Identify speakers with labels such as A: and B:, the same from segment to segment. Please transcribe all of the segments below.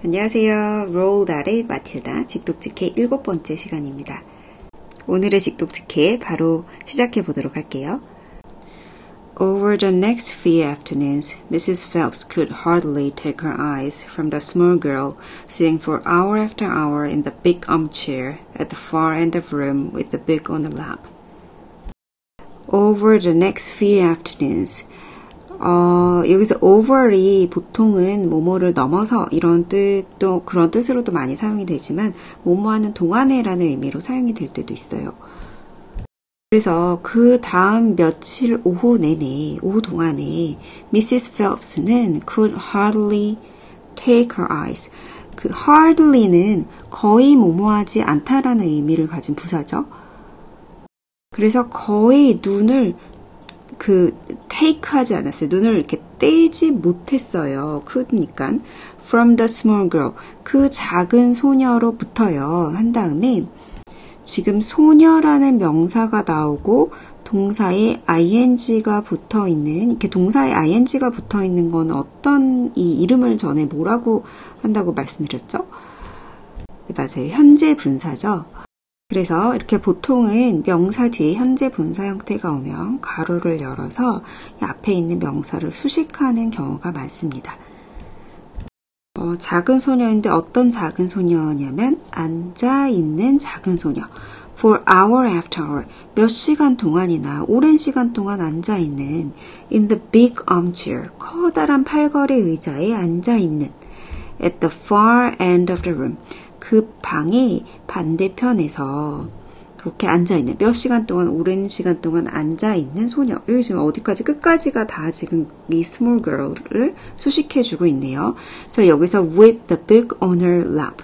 A: 안녕하세요. 로우달의 마틸다 직독직해 7번째 시간입니다. 오늘의 직독직해 바로 시작해 보도록 할게요. Over the next few afternoons, Mrs. Phelps could hardly take her eyes from the small girl sitting for hour after hour in the big armchair at the far end of the room with the book on the lap. Over the next few afternoons. 여기서 over이 보통은 뭐뭐를 넘어서 이런 뜻도 그런 뜻으로도 많이 사용이 되지만 뭐뭐하는 동안에라는 의미로 사용이 될 때도 있어요. 그래서 그 다음 며칠 오후 동안에 Mrs. Phelps는 could hardly take her eyes. 그 hardly는 거의 뭐뭐하지 않다라는 의미를 가진 부사죠. 그래서 거의 눈을 take 하지 않았어요. 눈을 이렇게 떼지 못했어요. could니까 from the small girl. 그 작은 소녀로부터요. 한 다음에 지금 소녀라는 명사가 나오고 동사에 ing가 붙어 있는, 이렇게 동사에 ing가 붙어 있는 건 어떤 이 이름을 전에 뭐라고 한다고 말씀드렸죠? 네, 맞아요. 현재 분사죠. 그래서 이렇게 보통은 명사 뒤에 현재 분사 형태가 오면 가로를 열어서 앞에 있는 명사를 수식하는 경우가 많습니다. 작은 소녀인데 어떤 작은 소녀냐면 앉아있는 작은 소녀. For hour after hour. 몇 시간 동안이나 오랜 시간 동안 앉아있는 in the big armchair. 커다란 팔걸이 의자에 앉아있는 at the far end of the room. 그 방의 반대편에서 그렇게 앉아있는, 몇 시간 동안, 오랜 시간 동안 앉아있는 소녀. 여기 지금 어디까지, 끝까지가 다 지금 이 small girl을 수식해주고 있네요. 그래서 여기서 with the book on her lap.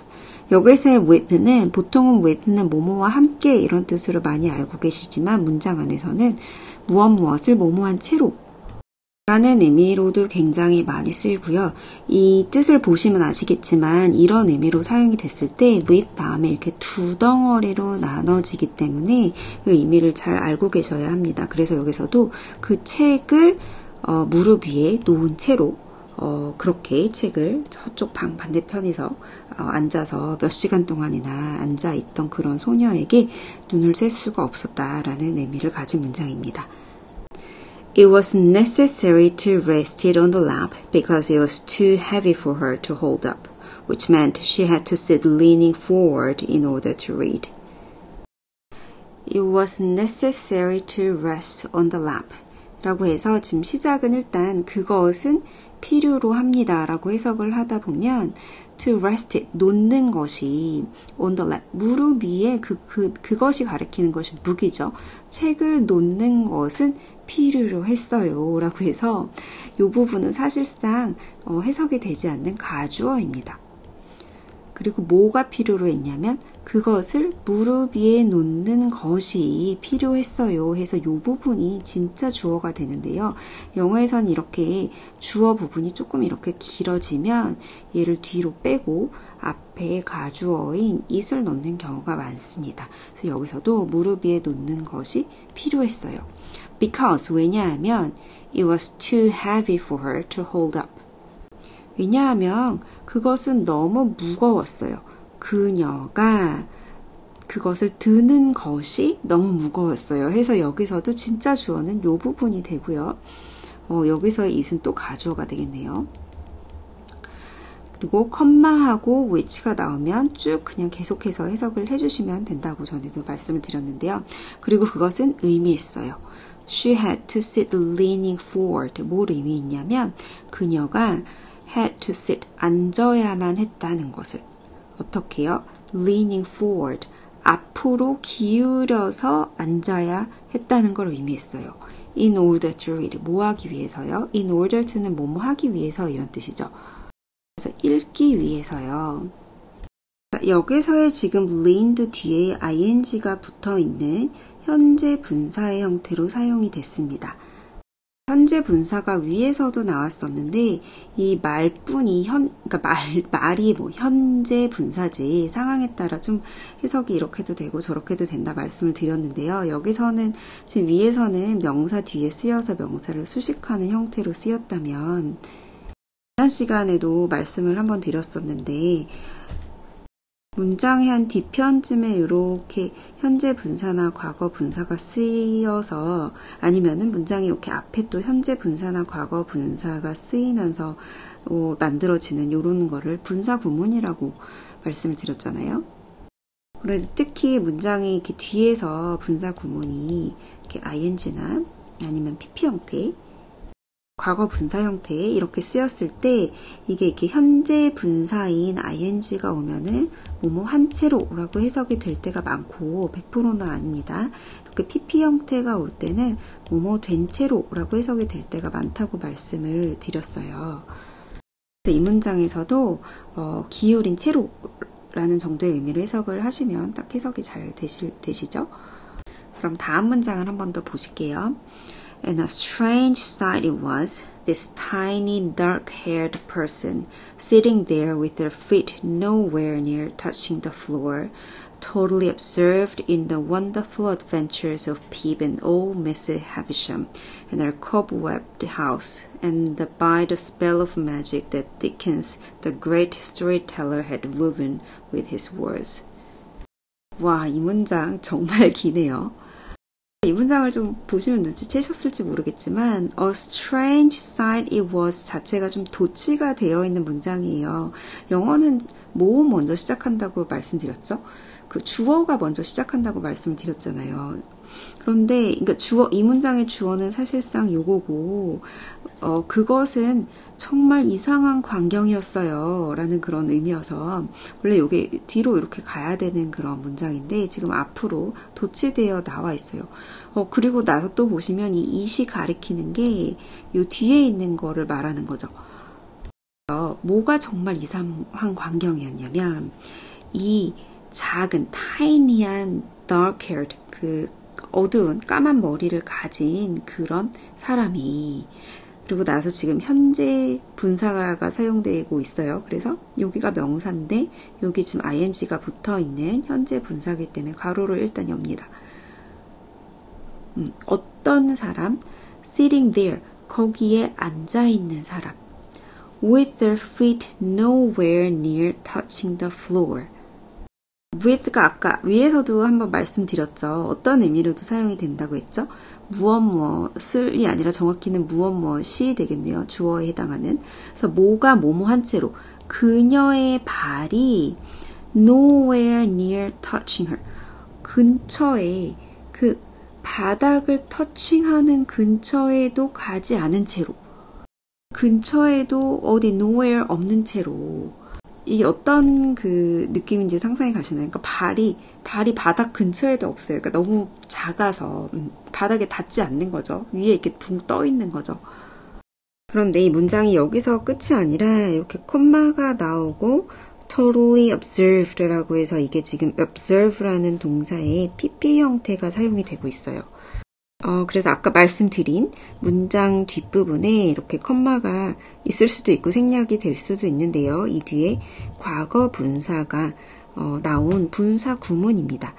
A: 여기서의 with는, 보통은 with는 뭐뭐와 함께 이런 뜻으로 많이 알고 계시지만 문장 안에서는 무엇을 뭐뭐한 채로 라는 의미로도 굉장히 많이 쓰이고요. 이 뜻을 보시면 아시겠지만 이런 의미로 사용이 됐을 때 with 다음에 이렇게 두 덩어리로 나눠지기 때문에 그 의미를 잘 알고 계셔야 합니다. 그래서 여기서도 그 책을 무릎 위에 놓은 채로 그렇게 책을 저쪽 방 반대편에서 앉아서 몇 시간 동안이나 앉아있던 그런 소녀에게 눈을 셀 수가 없었다라는 의미를 가진 문장입니다. It was necessary to rest it on the lap because it was too heavy for her to hold up, which meant she had to sit leaning forward in order to read. It was necessary to rest on the lap 라고 해서 지금 시작은 일단 그것은 필요로 합니다 라고 해석을 하다 보면 to rest it, 놓는 것이 on the lap, 무릎 위에 그것이 가리키는 것이 무기죠. 책을 놓는 것은 필요로 했어요 라고 해서 이 부분은 사실상 해석이 되지 않는 가주어입니다. 그리고 뭐가 필요로 했냐면 그것을 무릎 위에 놓는 것이 필요했어요 해서 이 부분이 진짜 주어가 되는데요. 영어에서는 이렇게 주어 부분이 조금 이렇게 길어지면 얘를 뒤로 빼고 앞에 가주어인 it을 넣는 경우가 많습니다. 그래서 여기서도 무릎 위에 놓는 것이 필요했어요. Because, 왜냐하면 it was too heavy for her to hold up. 왜냐하면 그것은 너무 무거웠어요. 그녀가 그것을 드는 것이 너무 무거웠어요. 해서 여기서도 진짜 주어는 이 부분이 되고요. 여기서의 it은 또 가주어가 되겠네요. 그리고 컴마하고 which가 나오면 쭉 그냥 계속해서 해석을 해주시면 된다고 전에도 말씀을 드렸는데요. 그리고 그것은 의미했어요. She had to sit leaning forward. 뭘 의미했냐면 그녀가 had to sit, 앉아야만 했다는 것을. 어떻게요? leaning forward, 앞으로 기울여서 앉아야 했다는 걸 의미했어요. in order to read, 뭐 하기 위해서요? in order to는 뭐뭐 하기 위해서 이런 뜻이죠. 그래서 읽기 위해서요. 여기서의 지금 leaned 뒤에 ing가 붙어있는 현재 분사의 형태로 사용이 됐습니다. 현재 분사가 위에서도 나왔었는데 이 말뿐이 말이 현재 분사지 상황에 따라 좀 해석이 이렇게도 되고 저렇게도 된다 말씀을 드렸는데요. 여기서는 지금 위에서는 명사 뒤에 쓰여서 명사를 수식하는 형태로 쓰였다면 지난 시간에도 말씀을 한번 드렸었는데 문장의 한 뒤편쯤에 이렇게 현재 분사나 과거 분사가 쓰여서 아니면은 문장이 이렇게 앞에 또 현재 분사나 과거 분사가 쓰이면서 만들어지는 이런 거를 분사 구문이라고 말씀을 드렸잖아요. 그래서 특히 문장이 이렇게 뒤에서 분사 구문이 이렇게 ing나 아니면 pp 형태, 과거 분사 형태 이렇게 쓰였을 때 이게 이렇게 현재 분사인 ing가 오면은 뭐뭐 한 채로라고 해석이 될 때가 많고 100%는 아닙니다. 이렇게 pp 형태가 올 때는 뭐뭐 된 채로라고 해석이 될 때가 많다고 말씀을 드렸어요. 그래서 이 문장에서도 기울인 채로라는 정도의 의미로 해석을 하시면 딱 해석이 잘 되시죠? 그럼 다음 문장을 한 번 더 보실게요. And a strange sight it was, this tiny dark-haired person sitting there with their feet nowhere near touching the floor, totally absorbed in the wonderful adventures of Pip and old Mrs. Havisham and her cobwebbed house, and by the spell of magic that Dickens, the great storyteller, had woven with his words. 와, 이 문장 정말 기네요. 이 문장을 좀 보시면 눈치채셨을지 모르겠지만 A strange sight it was 자체가 좀 도치가 되어 있는 문장이에요. 영어는 모음 먼저 시작한다고 말씀드렸죠. 그 주어가 먼저 시작한다고 말씀을 드렸잖아요. 그런데 그러니까 이 문장의 주어는 사실상 요거고 그것은 정말 이상한 광경이었어요 라는 그런 의미여서 원래 요게 뒤로 이렇게 가야 되는 그런 문장인데 지금 앞으로 도치되어 나와 있어요. 그리고 나서 또 보시면 이 it이 가리키는 게 요 뒤에 있는 거를 말하는 거죠. 뭐가 정말 이상한 광경이었냐면 이 작은 타이니한 dark-haired 그 어두운 까만 머리를 가진 그런 사람이 그리고 나서 지금 현재 분사가 사용되고 있어요. 그래서 여기가 명사인데 여기 지금 ing가 붙어있는 현재 분사이기 때문에 괄호를 일단 엽니다. 어떤 사람? sitting there 거기에 앉아있는 사람 with their feet nowhere near touching the floor with가 아까 위에서도 한번 말씀드렸죠. 어떤 의미로도 사용이 된다고 했죠. 무엇이 아니라 정확히는 무엇이 되겠네요. 주어에 해당하는. 그래서 뭐가 뭐뭐 한 채로 그녀의 발이 nowhere near touching her 근처에 그 바닥을 터칭하는 근처에도 가지 않은 채로 근처에도 어디 nowhere 없는 채로 이게 어떤 그 느낌인지 상상이 가시나요? 그러니까 발이 바닥 근처에도 없어요. 그러니까 너무 작아서 바닥에 닿지 않는 거죠. 위에 이렇게 붕 떠 있는 거죠. 그런데 이 문장이 여기서 끝이 아니라 이렇게 콤마가 나오고 totally observed라고 해서 이게 지금 observe라는 동사의 pp 형태가 사용이 되고 있어요. 그래서 아까 말씀드린 문장 뒷부분에 이렇게 컴마가 있을 수도 있고 생략이 될 수도 있는데요. 이 뒤에 과거 분사가 나온 분사 구문입니다.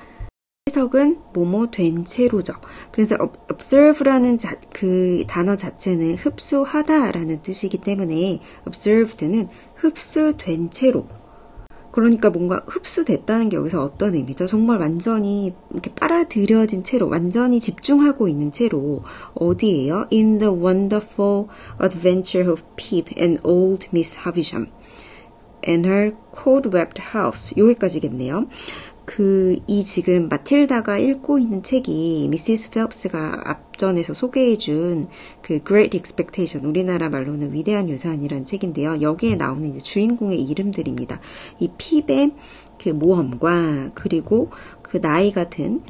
A: 해석은 뭐뭐 된 채로죠. 그래서 observe라는 그 단어 자체는 흡수하다라는 뜻이기 때문에 observed는 흡수된 채로 그러니까 뭔가 흡수됐다는 게 여기서 어떤 의미죠? 정말 완전히 이렇게 빨아들여진 채로, 완전히 집중하고 있는 채로 어디예요? In the wonderful adventure of Pip and old Miss Havisham and her cobwebbed house. 여기까지겠네요. 이 지금 마틸다가 읽고 있는 책이 미시스 펠프스가 앞전에서 소개해준 그 Great Expectation, 우리나라 말로는 위대한 유산이라는 책인데요. 여기에 나오는 이제 주인공의 이름들입니다. 이 핍의 그 모험과 그리고 그 나이 같은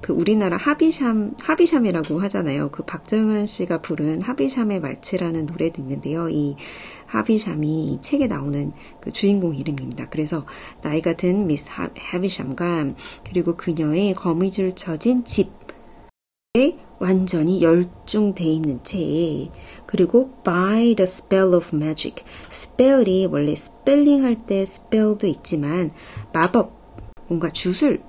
A: 그 우리나라 하비샴이라고 하잖아요. 그 박정현 씨가 부른 하비샴의 말츠라는 노래도 있는데요. 이 하비샴이 책에 나오는 그 주인공 이름입니다. 그래서 나이 같은 미스 하비샴과 그리고 그녀의 거미줄 쳐진 집에 완전히 열중돼 있는 채 그리고 by the spell of magic spell이 원래 스펠링할 때 spell도 있지만 마법 뭔가 주술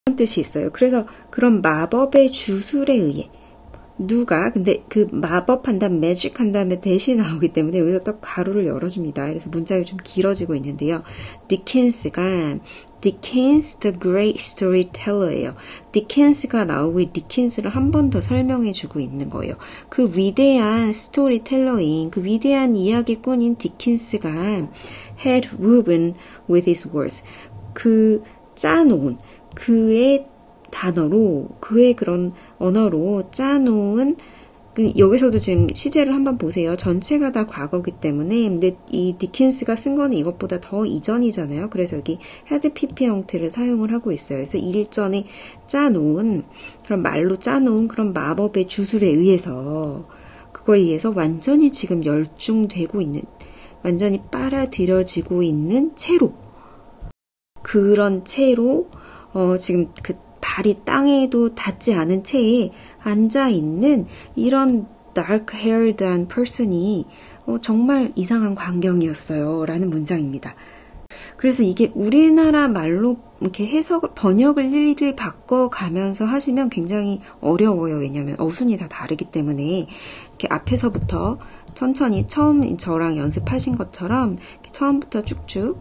A: 그런 뜻이 있어요. 그래서 그런 마법의 주술에 의해 누가 근데 그 마법한다면 매직 한 다음에 대시 나오기 때문에 여기서 또 가로를 열어줍니다. 그래서 문장이 좀 길어지고 있는데요. 디킨스가 Dickens the Great Storyteller예요. 디켄스가 나오고 이 디켄스를 한 번 더 설명해주고 있는 거예요. 그 위대한 스토리텔러인 그 위대한 이야기꾼인 디켄스가 had woven with his words 그 짜놓은 그의 단어로 그의 그런 언어로 짜놓은 여기서도 지금 시제를 한번 보세요. 전체가 다 과거기 때문에 근데 이 디킨스가 쓴 거는 이것보다 더 이전이잖아요. 그래서 여기 had PP 형태를 사용을 하고 있어요. 그래서 일전에 짜놓은 그런 말로 짜놓은 그런 마법의 주술에 의해서 그거에 의해서 완전히 지금 열중되고 있는 완전히 빨아들여지고 있는 채로 그런 채로 지금 그 발이 땅에도 닿지 않은 채에 앉아있는 이런 dark-haired한 person이 정말 이상한 광경이었어요. 라는 문장입니다. 그래서 이게 우리나라 말로 이렇게 번역을 일일이 바꿔가면서 하시면 굉장히 어려워요. 왜냐하면 어순이 다 다르기 때문에 이렇게 앞에서부터 천천히 처음 저랑 연습하신 것처럼 처음부터 쭉쭉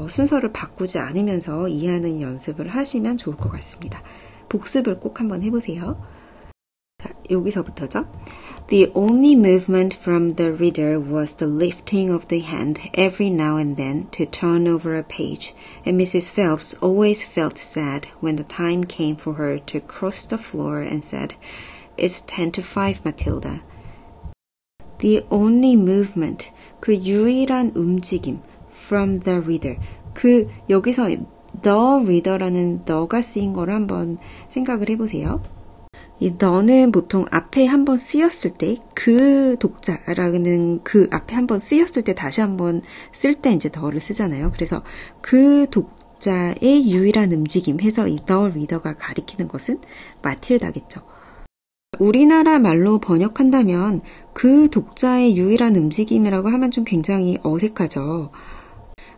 A: 순서를 바꾸지 않으면서 이해하는 연습을 하시면 좋을 것 같습니다. 복습을 꼭 한번 해보세요. 자, 여기서부터죠. The only movement from the reader was the lifting of the hand every now and then to turn over a page, and Mrs. Phelps always felt sad when the time came for her to cross the floor and said, "It's 10 to 5, Matilda." The only movement, 그 유일한 움직임, from the reader. 여기서 the reader라는 the가 쓰인 거를 한번 생각을 해보세요. 이 the는 보통 앞에 한번 쓰였을 때, 그 독자라는 그 앞에 한번 쓰였을 때 다시 한번 쓸 때 이제 the를 쓰잖아요. 그래서 그 독자의 유일한 움직임 해서 이 the reader가 가리키는 것은 마틸다겠죠. 우리나라 말로 번역한다면 그 독자의 유일한 움직임이라고 하면 좀 굉장히 어색하죠.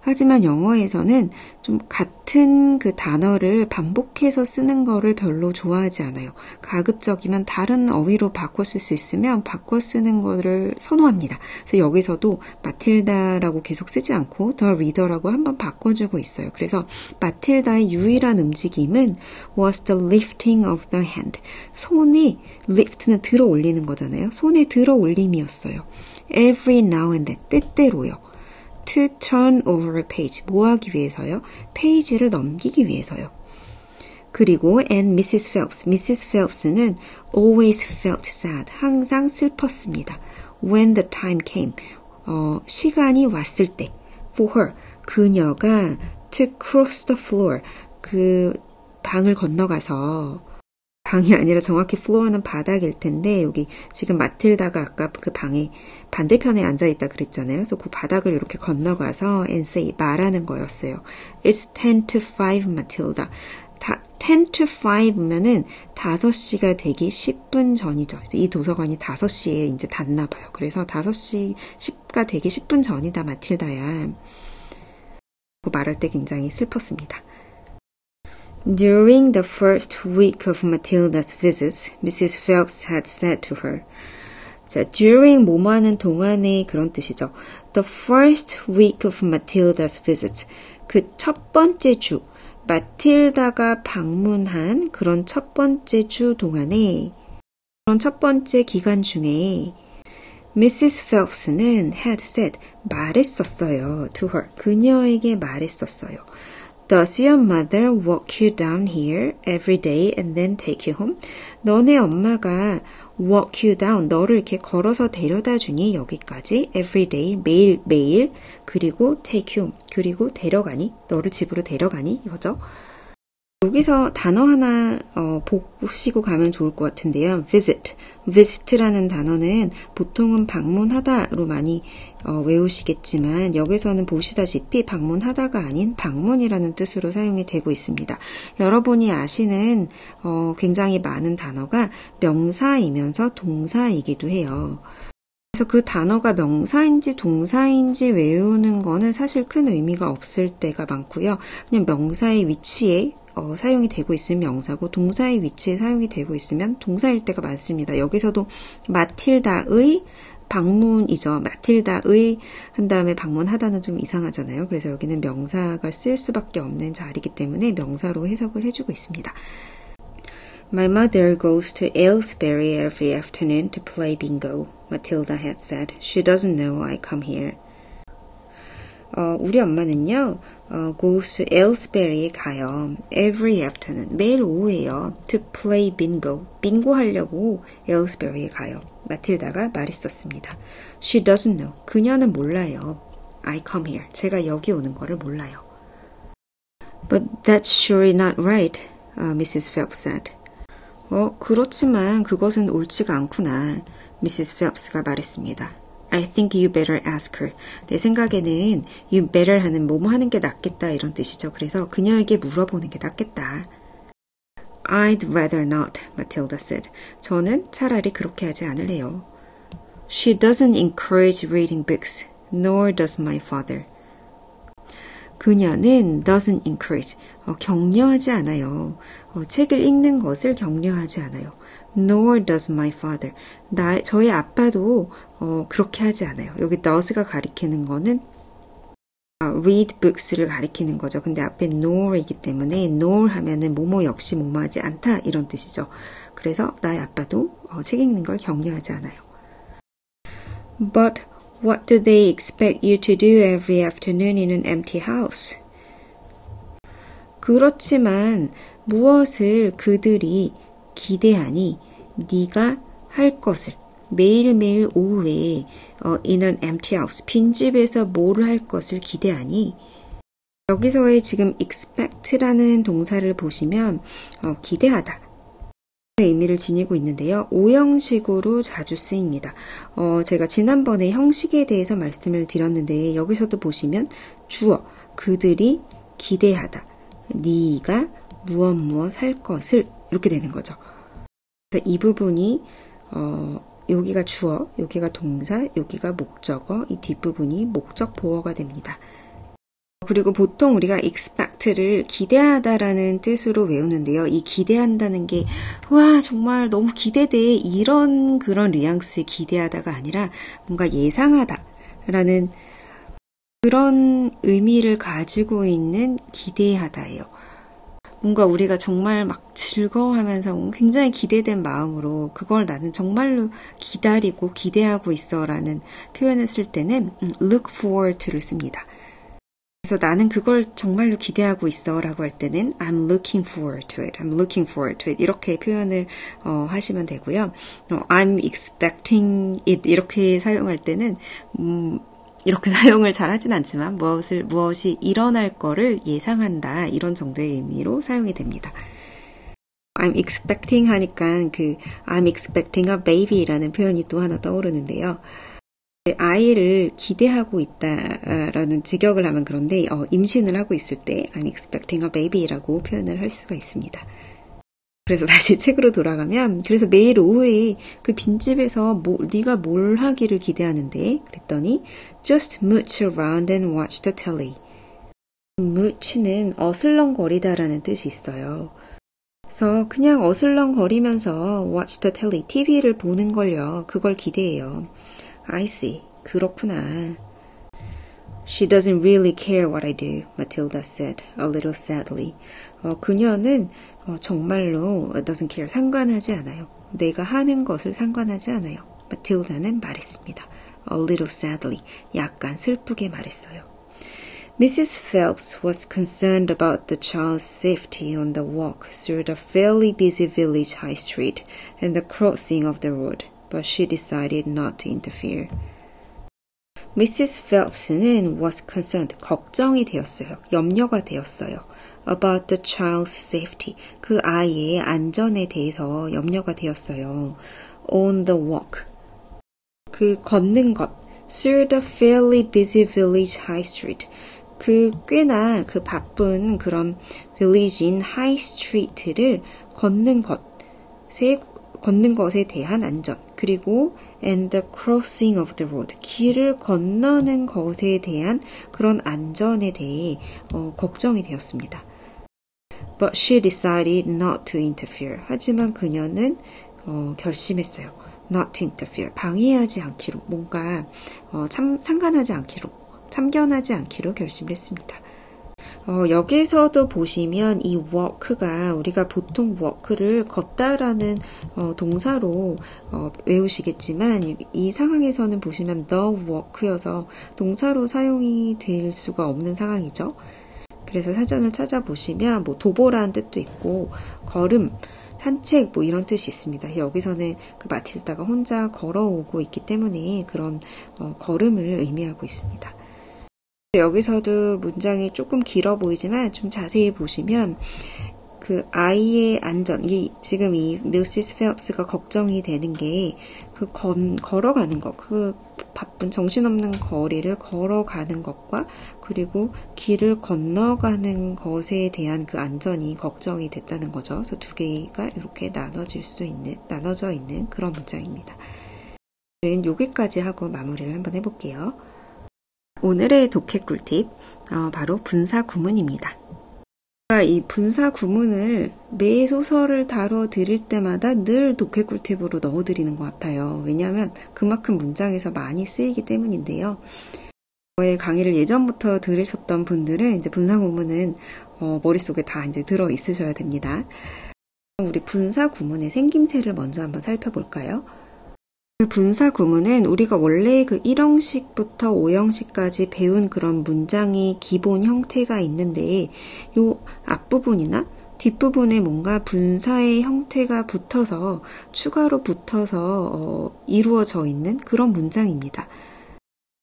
A: 하지만 영어에서는 좀 같은 그 단어를 반복해서 쓰는 거를 별로 좋아하지 않아요. 가급적이면 다른 어휘로 바꿔 쓸 수 있으면 바꿔 쓰는 거를 선호합니다. 그래서 여기서도 마틸다라고 계속 쓰지 않고 the reader라고 한번 바꿔주고 있어요. 그래서 마틸다의 유일한 움직임은 was the lifting of the hand. 손이, lift는 들어 올리는 거잖아요. 손에 들어 올림이었어요. Every now and then, 때때로요. To turn over a page. 뭐 하기 위해서요? 페이지를 넘기기 위해서요. 그리고 and Mrs. Phelps. Mrs. Phelps는 always felt sad. 항상 슬펐습니다. When the time came. 시간이 왔을 때. For her. 그녀가 to cross the floor. 그 방을 건너가서 방이 아니라 정확히 floor는 바닥일 텐데 여기 지금 마틸다가 아까 그 방에 반대편에 앉아있다 그랬잖아요. 그래서 그 바닥을 이렇게 건너가서 and say 말하는 거였어요. It's 10 to 5, Matilda. 10 to 5면은 5시가 되기 10분 전이죠. 이 도서관이 5시에 이제 닫나 봐요. 그래서 5시 10가 되기 10분 전이다, 마틸다야. 말할 때 굉장히 슬펐습니다. During the first week of Matilda's visits, Mrs. Phelps had said to her, 자, during 뭐뭐하는 동안의 그런 뜻이죠. The first week of Matilda's visits, 그 첫 번째 주, 마틸다가 방문한 그런 첫 번째 주 동안에 그런 첫 번째 기간 중에 Mrs. Phelps는 had said, 말했었어요. To her, 그녀에게 말했었어요. Does your mother walk you down here every day and then take you home? 너네 엄마가 walk you down, 너를 이렇게 걸어서 데려다 주니 여기까지 every day, 매일 그리고 take you home, 그리고 데려가니, 너를 집으로 데려가니 이거죠. 여기서 단어 하나 보시고 가면 좋을 것 같은데요. visit. visit라는 단어는 보통은 방문하다로 많이 외우시겠지만 여기서는 보시다시피 방문하다가 아닌 방문이라는 뜻으로 사용이 되고 있습니다. 여러분이 아시는 굉장히 많은 단어가 명사이면서 동사이기도 해요. 그래서 그 단어가 명사인지 동사인지 외우는 거는 사실 큰 의미가 없을 때가 많고요. 그냥 명사의 위치에 사용이 되고 있으면 명사고 동사의 위치에 사용이 되고 있으면 동사일 때가 많습니다. 여기서도 마틸다의 방문이죠. 마틸다의 한 다음에 방문하다는 좀 이상하잖아요. 그래서 여기는 명사가 쓸 수밖에 없는 자리이기 때문에 명사로 해석을 해주고 있습니다. My mother goes to Aylesbury every afternoon to play bingo, Matilda had said. She doesn't know I come here. 우리 엄마는요, goes to Aylesbury에 가요. Every afternoon, 매일 오후에요. To play bingo, 빙고 하려고 Aylesbury에 가요. 마틸다가 말했었습니다. She doesn't know, 그녀는 몰라요. I come here, 제가 여기 오는 거를 몰라요. But that's surely not right, Mrs. Phelps said. 그렇지만 그것은 옳지가 않구나, Mrs. Phelps가 말했습니다. I think you better ask her. 내 생각에는 you better 하는 뭐뭐 하는 게 낫겠다 이런 뜻이죠. 그래서 그녀에게 물어보는 게 낫겠다. I'd rather not, Matilda said. 저는 차라리 그렇게 하지 않을래요. She doesn't encourage reading books, nor does my father. 그녀는 doesn't encourage, 격려하지 않아요. 책을 읽는 것을 격려하지 않아요. Nor does my father. 저희 아빠도 그렇게 하지 않아요. 여기 does가 가리키는 거는 read books를 가리키는 거죠. 근데 앞에 nor이기 때문에 nor 하면은 뭐뭐 역시 뭐뭐 하지 않다 이런 뜻이죠. 그래서 나의 아빠도 책 읽는 걸 격려하지 않아요. But what do they expect you to do every afternoon in an empty house? 그렇지만 무엇을 그들이 기대하니 네가 할 것을 매일매일 오후에 in an empty house, 빈집에서 뭐를 할 것을 기대하니 여기서의 지금 expect라는 동사를 보시면 기대하다 의미를 지니고 있는데요. 오형식으로 자주 쓰입니다. 제가 지난번에 형식에 대해서 말씀을 드렸는데 여기서도 보시면 주어, 그들이 기대하다, 네가 무엇 할 것을 이렇게 되는 거죠. 그래서 이 부분이 여기가 주어, 여기가 동사, 여기가 목적어, 이 뒷부분이 목적 보어가 됩니다. 그리고 보통 우리가 expect를 기대하다라는 뜻으로 외우는데요. 이 기대한다는 게 와 정말 너무 기대돼 이런 그런 뉘앙스의 기대하다가 아니라 뭔가 예상하다라는 그런 의미를 가지고 있는 기대하다예요. 뭔가 우리가 정말 막 즐거워하면서 굉장히 기대된 마음으로 그걸 나는 정말로 기다리고 기대하고 있어 라는 표현을 쓸 때는 look forward to를 씁니다. 그래서 나는 그걸 정말로 기대하고 있어 라고 할 때는 I'm looking forward to it, I'm looking forward to it 이렇게 표현을 하시면 되고요. I'm expecting it 이렇게 사용할 때는 이렇게 사용을 잘 하진 않지만 무엇이 일어날 거를 예상한다 이런 정도의 의미로 사용이 됩니다. I'm expecting 하니까 I'm expecting a baby라는 표현이 또 하나 떠오르는데요. 아이를 기대하고 있다라는 직역을 하면 그런데 임신을 하고 있을 때 I'm expecting a baby라고 표현을 할 수가 있습니다. 그래서 다시 책으로 돌아가면 그래서 매일 오후에 그 빈집에서 네가 뭘 하기를 기대하는데 그랬더니 just mooch around and watch the telly. mooch는 어슬렁거리다라는 뜻이 있어요. 그래서 그냥 어슬렁거리면서 watch the telly, TV를 보는 걸요. 그걸 기대해요. I see. 그렇구나. She doesn't really care what I do, Matilda said, a little sadly. 그녀는 정말로 doesn't care, 상관하지 않아요. 내가 하는 것을 상관하지 않아요. Matilda는 말했습니다. A little sadly, 약간 슬프게 말했어요. Mrs. Phelps was concerned about the child's safety on the walk through the fairly busy village high street and the crossing of the road, but she decided not to interfere. Mrs. Phelps는 was concerned, 걱정이 되었어요. 염려가 되었어요. About the child's safety, 그 아이의 안전에 대해서 염려가 되었어요. On the walk, 그 걷는 것. Through the fairly busy village high street, 그 꽤나 그 바쁜 그런 village인 high street를 걷는 것에 대한 안전, 그리고 and the crossing of the road, 길을 건너는 것에 대한 그런 안전에 대해 걱정이 되었습니다. But she decided not to interfere. 하지만 그녀는 결심했어요. Not to interfere. 방해하지 않기로, 뭔가 상관하지 않기로, 참견하지 않기로 결심을 했습니다. 여기서도 보시면 이 walk가 우리가 보통 walk를 걷다라는 동사로 외우시겠지만 이 상황에서는 보시면 the walk여서 동사로 사용이 될 수가 없는 상황이죠. 그래서 사전을 찾아보시면 뭐 도보라는 뜻도 있고 걸음, 산책 뭐 이런 뜻이 있습니다. 여기서는 그 마틸다가 혼자 걸어오고 있기 때문에 그런 걸음을 의미하고 있습니다. 여기서도 문장이 조금 길어 보이지만 좀 자세히 보시면 그 아이의 안전, 지금 이 미시스 펠프스가 걱정이 되는 게 그 걸어가는 것, 그 바쁜 정신없는 거리를 걸어가는 것과 그리고 길을 건너가는 것에 대한 그 안전이 걱정이 됐다는 거죠. 그래서 두 개가 이렇게 나눠져 있는 그런 문장입니다. 여기까지 하고 마무리를 한번 해볼게요. 오늘의 독해 꿀팁, 바로 분사 구문입니다. 이 분사 구문을 매 소설을 다뤄드릴 때마다 늘 독해 꿀팁으로 넣어드리는 것 같아요. 왜냐하면 그만큼 문장에서 많이 쓰이기 때문인데요. 저의 강의를 예전부터 들으셨던 분들은 이제 분사 구문은 머릿속에 다 이제 들어 있으셔야 됩니다. 우리 분사 구문의 생김새를 먼저 한번 살펴볼까요? 그 분사 구문은 우리가 원래 그 1형식부터 5형식까지 배운 그런 문장의 기본 형태가 있는데 요 앞부분이나 뒷부분에 뭔가 분사의 형태가 붙어서 추가로 붙어서 이루어져 있는 그런 문장입니다.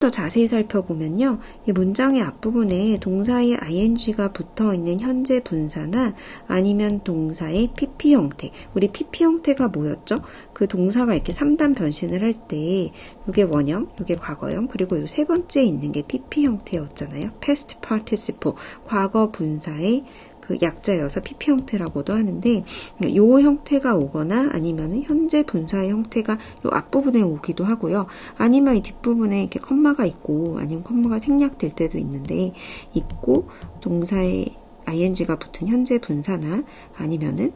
A: 더 자세히 살펴보면요. 이 문장의 앞부분에 동사의 ing가 붙어있는 현재 분사나 아니면 동사의 pp 형태. 우리 pp 형태가 뭐였죠? 그 동사가 이렇게 3단 변신을 할 때 이게 원형, 이게 과거형, 그리고 이 세 번째에 있는 게 pp 형태였잖아요. past participle, 과거 분사의 그 약자여서 pp 형태라고도 하는데 이 형태가 오거나 아니면 현재 분사의 형태가 이 앞부분에 오기도 하고요. 아니면 이 뒷부분에 이렇게 컴마가 있고 아니면 컴마가 생략될 때도 있는데 있고 동사의 ing가 붙은 현재 분사나 아니면은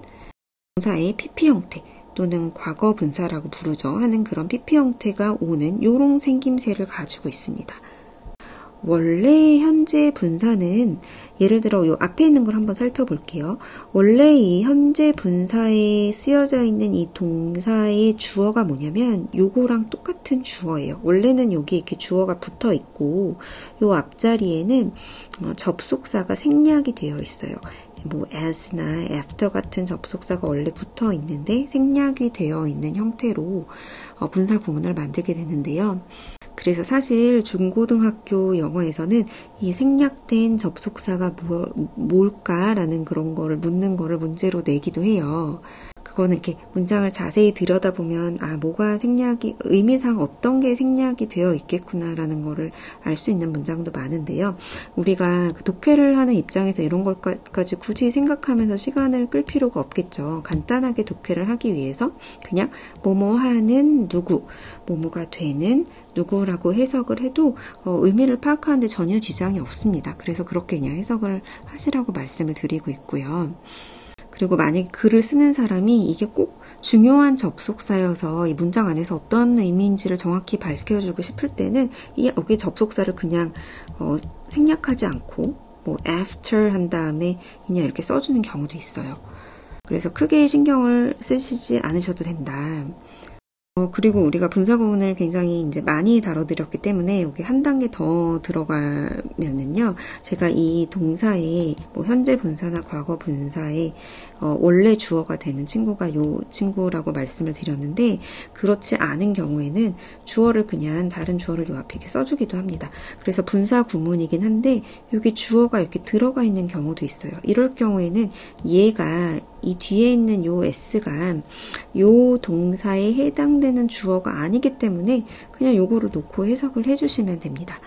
A: 동사의 pp 형태 또는 과거 분사라고 부르죠. 하는 그런 pp 형태가 오는 요런 생김새를 가지고 있습니다. 원래 현재 분사는 예를 들어 이 앞에 있는 걸 한번 살펴볼게요. 원래 이 현재 분사에 쓰여져 있는 이 동사의 주어가 뭐냐면 요거랑 똑같은 주어예요. 원래는 여기 이렇게 주어가 붙어 있고 요 앞자리에는 접속사가 생략이 되어 있어요. 뭐 as나 after 같은 접속사가 원래 붙어 있는데 생략이 되어 있는 형태로 분사 구문을 만들게 되는데요. 그래서 사실 중고등학교 영어에서는 이 생략된 접속사가 뭘까라는 그런 거를 묻는 거를 문제로 내기도 해요. 그거는 이렇게 문장을 자세히 들여다보면 뭐가 생략이 의미상 어떤 게 생략이 되어 있겠구나라는 거를 알 수 있는 문장도 많은데요. 우리가 독해를 하는 입장에서 이런 것까지 굳이 생각하면서 시간을 끌 필요가 없겠죠. 간단하게 독해를 하기 위해서 그냥 뭐뭐 하는 누구, 뭐뭐가 되는 누구라고 해석을 해도 의미를 파악하는데 전혀 지장이 없습니다. 그래서 그렇게 그냥 해석을 하시라고 말씀을 드리고 있고요. 그리고 만약에 글을 쓰는 사람이 이게 꼭 중요한 접속사여서 이 문장 안에서 어떤 의미인지를 정확히 밝혀주고 싶을 때는 여기 접속사를 그냥 생략하지 않고 뭐 after 한 다음에 그냥 이렇게 써주는 경우도 있어요. 그래서 크게 신경을 쓰시지 않으셔도 된다. 그리고 우리가 분사 구문을 굉장히 이제 많이 다뤄드렸기 때문에 여기 한 단계 더 들어가면은요, 제가 이 동사의 뭐 현재 분사나 과거 분사의 원래 주어가 되는 친구가 요 친구라고 말씀을 드렸는데, 그렇지 않은 경우에는 주어를 그냥 다른 주어를 요 앞에 이렇게 써주기도 합니다. 그래서 분사 구문이긴 한데 여기 주어가 이렇게 들어가 있는 경우도 있어요. 이럴 경우에는 얘가 이 뒤에 있는 요 s가 요 동사에 해당되는 주어가 아니기 때문에 그냥 요거를 놓고 해석을 해주시면 됩니다.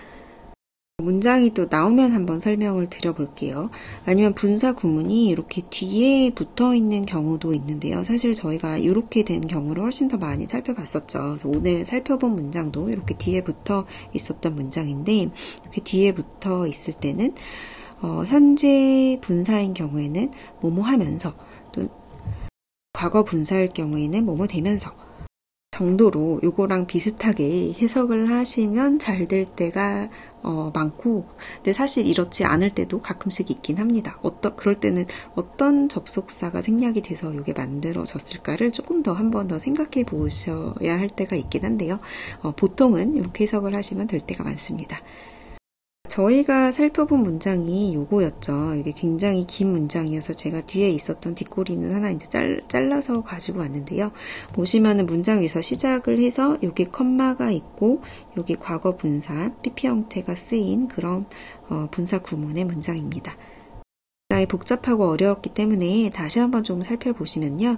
A: 문장이 또 나오면 한번 설명을 드려볼게요. 아니면 분사 구문이 이렇게 뒤에 붙어 있는 경우도 있는데요. 사실 저희가 이렇게 된 경우를 훨씬 더 많이 살펴봤었죠. 그래서 오늘 살펴본 문장도 이렇게 뒤에 붙어 있었던 문장인데, 이렇게 뒤에 붙어 있을 때는 현재 분사인 경우에는 뭐뭐 하면서, 또 과거 분사일 경우에는 뭐뭐 되면서 정도로 요거랑 비슷하게 해석을 하시면 잘 될 때가 많고, 근데 사실 이렇지 않을 때도 가끔씩 있긴 합니다. 그럴 때는 어떤 접속사가 생략이 돼서 이게 만들어졌을까를 조금 더 한 번 더 생각해 보셔야 할 때가 있긴 한데요. 보통은 이렇게 해석을 하시면 될 때가 많습니다. 저희가 살펴본 문장이 요거였죠. 이게 굉장히 긴 문장이어서 제가 뒤에 있었던 뒷꼬리는 하나 이제 잘라서 가지고 왔는데요. 보시면은 문장 위에서 시작을 해서 여기 컴마가 있고 여기 과거 분사, PP 형태가 쓰인 그런 분사 구문의 문장입니다. 복잡하고 어려웠기 때문에 다시 한번 좀 살펴보시면요.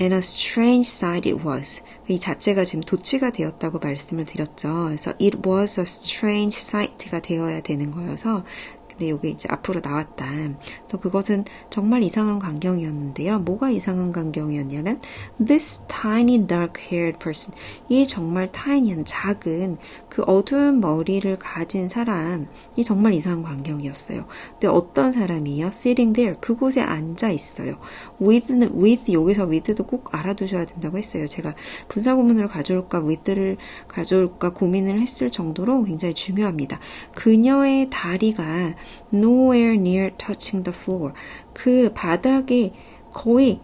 A: And a strange sight it was. 이 자체가 지금 도치가 되었다고 말씀을 드렸죠. 그래서 it was a strange sight가 되어야 되는 거여서 근데 이게 이제 앞으로 나왔다. 그래서 그것은 정말 이상한 광경이었는데요. 뭐가 이상한 광경이었냐면 this tiny dark-haired person. 이 정말 tiny한 작은 그 어두운 머리를 가진 사람이 정말 이상한 광경이었어요. 근데 어떤 사람이에요? Sitting there. 그곳에 앉아 있어요. with 여기서 with도 꼭 알아두셔야 된다고 했어요. 제가 분사구문을 가져올까 with를 가져올까 고민을 했을 정도로 굉장히 중요합니다. 그녀의 다리가 nowhere near touching the floor. 그 바닥에 거의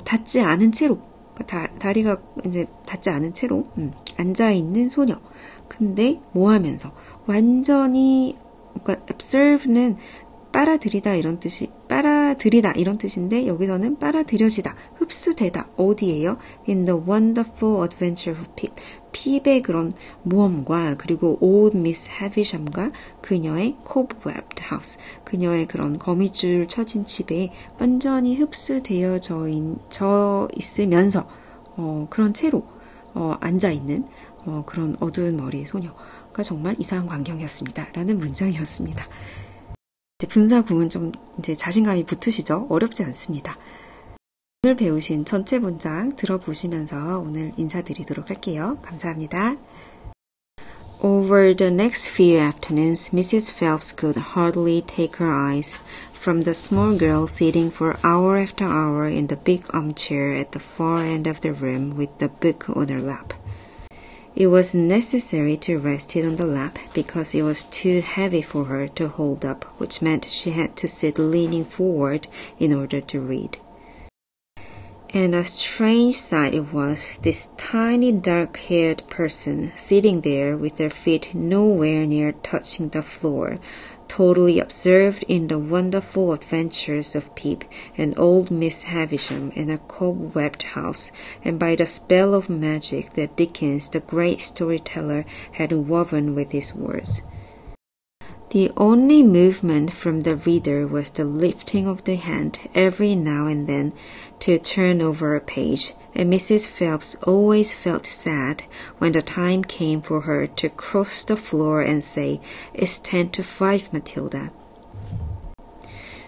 A: 닿지 않은 채로 다리가 이제 닿지 않은 채로 앉아 있는 소녀. 근데 뭐 하면서 완전히 그러니까 observe는 빨아들이다 이런 뜻인데 여기서는 빨아들여지다, 흡수되다. 어디예요? In the wonderful adventure of Pip. 핍의 그런 모험과 그리고 old Miss Havisham과 그녀의 cobwebbed house. 그녀의 그런 거미줄 쳐진 집에 완전히 흡수되어져 있으면서 그런 채로 앉아있는 그런 어두운 머리의 소녀가 정말 이상한 광경이었습니다. 라는 문장이었습니다. 분사 구문 좀 이제 자신감이 붙으시죠? 어렵지 않습니다. 오늘 배우신 전체 문장 들어보시면서 오늘 인사드리도록 할게요. 감사합니다. Over the next few afternoons, Mrs. Phelps could hardly take her eyes from the small girl sitting for hour after hour in the big armchair at the far end of the room with the book on her lap. It was necessary to rest it on the lap because it was too heavy for her to hold up, which meant she had to sit leaning forward in order to read. And a strange sight it was, this tiny dark-haired person sitting there with her feet nowhere near touching the floor, totally absorbed in the wonderful adventures of Pip and old Miss Havisham and her cobwebbed house, and by the spell of magic that Dickens, the great storyteller, had woven with his words. The only movement from the reader was the lifting of the hand every now and then to turn over a page, and Mrs. Phelps always felt sad when the time came for her to cross the floor and say, "It's 10-5, Matilda."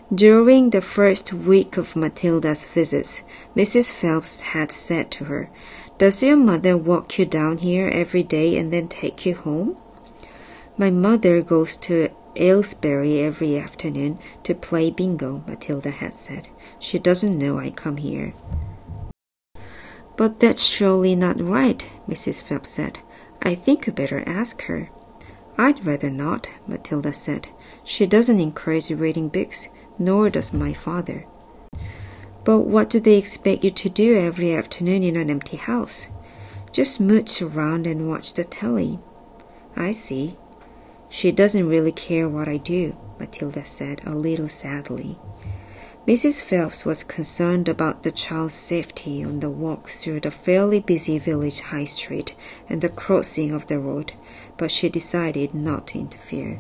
A: During the first week of Matilda's visits, Mrs. Phelps had said to her, "Does your mother walk you down here every day and then take you home?" "My mother goes to Aylesbury every afternoon to play bingo," Matilda had said. "She doesn't know I come here." "But that's surely not right," Mrs. Phelps said. "I think you better ask her." "I'd rather not," Matilda said. "She doesn't encourage reading books, nor does my father." "But what do they expect you to do every afternoon in an empty house?" "Just mooch around and watch the telly." "I see. She doesn't really care what I do," Matilda said a little sadly. Mrs. Phelps was concerned about the child's safety on the walk through the fairly busy village high street and the crossing of the road, but she decided not to interfere.